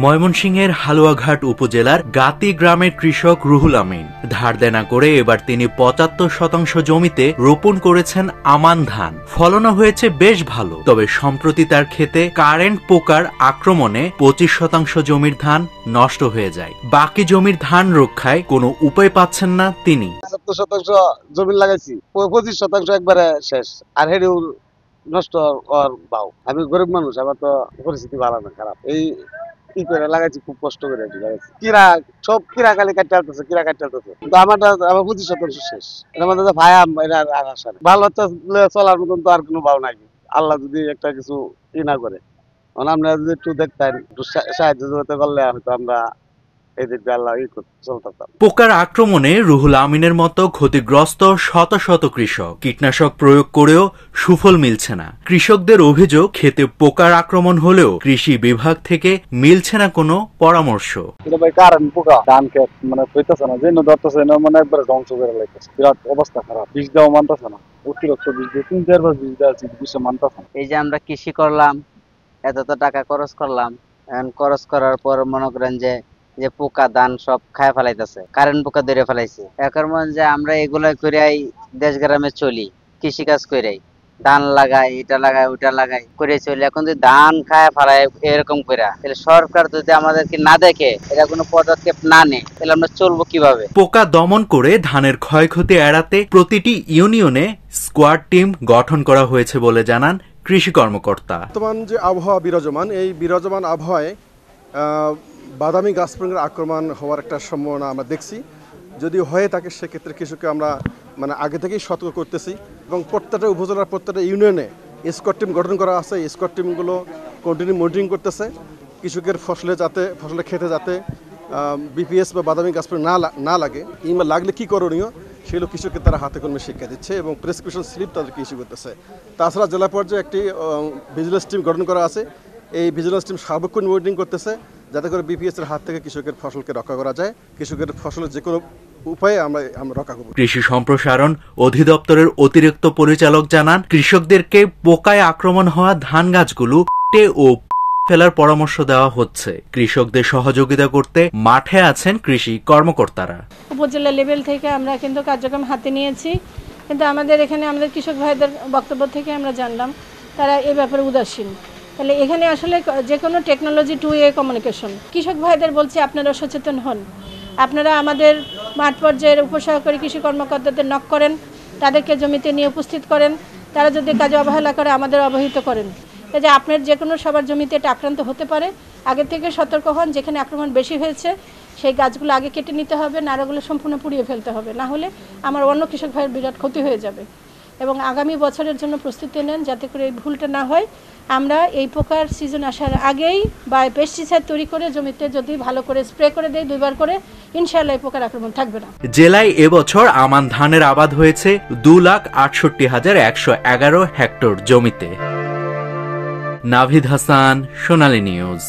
ময়মনসিংহের হালুয়াঘাট উপজেলার গাতি গ্রামের কৃষক রুহুল আমিন ধার দেনা করে এবার তিনি ৭৫% জমিতে রোপণ করেছেন আমান ধান। ফলনও হয়েছে বেশ ভালো, তবে সম্প্রতি তার ক্ষেতে কারেন্ট পোকার আক্রমণে ২৫% জমির ধান নষ্ট হয়ে যায়। বাকি জমির ধান রক্ষায় কোনো উপায় পাচ্ছেন না তিনি। ৭০% জমি লাগাইছি, ২৫% একবারে শেষ, আর হেডিও নষ্ট হওয়ার ভাও। আমি গরিব মানুষ, আমার তো পরিস্থিতি ভালো না, খারাপ। এই কি করে লাগাইছি, খুব কষ্ট করে লাগাইছি। সব কিরা খালি কাটতে আসতেছে, কিন্তু আমার ২৫% শেষ। এর মধ্যে ভায়া আর আশা নেই। ভালো চলার মতন তো আর কোনো ভাও নাই, আল্লাহ যদি একটা কিছু না করে। আমরা যদি একটু দেখতেন, একটু সাহায্য করতে পারলে হয়তো আমরা পোকার আক্রমণে রুহুল আমিনের মতো ক্ষতিগ্রস্ত শত শত কৃষক। কীটনাশক প্রয়োগ করেও সুফল মিলছে না। কৃষকদের অভিযোগ, ক্ষেতে পোকার আক্রমণ হলেও কৃষি বিভাগ থেকে মিলছে না কোনো পরামর্শ। পোকা ধান ক্ষেত হইতেছে না, যে ধরতেছে একবার ধ্বংস করে লাগতেছে। বিরাট অবস্থা খারাপ, বীজ দেওয়া মানতেছে না, অতিরিক্ত বীজ দিয়ে ৩-৪ বীজ দেওয়া বীজ মানতেছে না। এই যে আমরা কৃষি করলাম, এত টাকা খরচ করলাম, খরচ করার পর মনে করেন যে পোকা ধান সব খায় ফেলাইতেছে, কারেন্ট পোকা ধরে ফেলাইছে। এখন মনে যে আমরা এগুলা কইরাই দেশ গ্রামে চলি, কৃষি কাজ কইরাই, ধান লাগাই, এটা লাগাই, ওটা লাগাই করে চলি। এখন যদি ধান খায় ফেলায় এরকম কইরা, তাহলে সরকার যদি আমাদেরকে না দেখে, এটা কোনো পদক্ষেপ না নেয়, তাহলে আমরা চলবো কিভাবে? পোকা দমন করে ধানের ক্ষয়ক্ষতি এড়াতে প্রতিটি ইউনিয়নে স্কোয়াড টিম গঠন করা হয়েছে বলে জানান কৃষি কর্মকর্তা। বর্তমান যে আবহাওয়া বিরাজমান, এই বিরাজমান আবহাওয়ায় বাদামি গাছপতঙ্গের আক্রমণ হওয়ার একটা সম্ভাবনা আমরা দেখছি। যদি হয়ে থাকে সেক্ষেত্রে কৃষককে আমরা আগে থেকেই সতর্ক করতেছি, এবং প্রত্যেকটা উপজেলার প্রত্যেকটা ইউনিয়নে স্কোয়াড টিম গঠন করা আছে। স্কোয়াড টিমগুলো কন্টিনিউ মনিটরিং করতেছে কৃষকের ফসলের ক্ষেতে যাতে বিপিএস বা বাদামি গাছপতঙ্গ না লাগে, কিংবা লাগলে কী করণীয় সেগুলো কৃষককে তারা হাতে কলমে শিক্ষা দিচ্ছে এবং প্রেসক্রিপশন স্লিপ তাদেরকে ইস্যু করতেছে। তাছাড়া জেলা পর্যায়ে একটি ভিজিলেন্স টিম গঠন করা আছে। এই ভিজিলেন্স টিম সার্বক্ষণ মনিটরিং করতেছে যাতে করে বিপিএস এর হাত থেকে কৃষকের ফসলকে রক্ষা করা যায়। কৃষকের ফসলের যে কোনো উপায়ে আমরা রক্ষা করব। কৃষি সম্প্রসারণ অধিদপ্তরের অতিরিক্ত পরিচালক জানান, কৃষকদেরকে পোকায় আক্রমণ হওয়া ধান গাছগুলো কেটে ও ফেলার পরামর্শ দেওয়া হচ্ছে। কৃষকদের সহযোগিতা করতে মাঠে আছেন কৃষি কর্মকর্তারা। উপজেলা লেভেল থেকে আমরা কিন্তু কার্যক্রম হাতে নিয়েছি, কিন্তু আমাদের এখানে আমাদের কৃষক ভাইদের বক্তব্য থেকে আমরা জানলাম তারা এ ব্যাপারে উদাসীন। তাহলে এখানে আসলে যে কোনো টেকনোলজি টু ওয়ে কমিউনিকেশন। কৃষক ভাইদের বলছি, আপনারা সচেতন হন, আপনারা আমাদের মাঠ পর্যায়ের উপসহকারী কৃষি কর্মকর্তাদের নক করেন, তাদেরকে জমিতে নিয়ে উপস্থিত করেন, তারা যদি কাজে অবহেলা করে আমাদের অবহিত করেন। যে আপনার যে কোনো সবার জমিতে এটা আক্রান্ত হতে পারে, আগে থেকে সতর্ক হন। যেখানে আক্রমণ বেশি হয়েছে সেই গাছগুলো আগে কেটে নিতে হবে, নাড়াগুলো সম্পূর্ণ পুড়িয়ে ফেলতে হবে, না হলে আমার অন্য কৃষক ভাইয়ের বিরাট ক্ষতি হয়ে যাবে। এবং আগামী বছরের জন্য প্রস্তুতি নেন যাতে করে এই ভুলটা না হয়। আমরা এই পোকার সিজন আসার আগেই বা পেস্টিসাইড তৈরি করে জমিতে যদি ভালো করে স্প্রে করে দেই 2বার করে, ইনশাআল্লাহ এই পোকার আক্রমণ থাকবে না। জেলায় এবছর আমান ধানের আবাদ হয়েছে 2,68,111 হেক্টর জমিতে। নাভিদ হাসান, সোনালী নিউজ।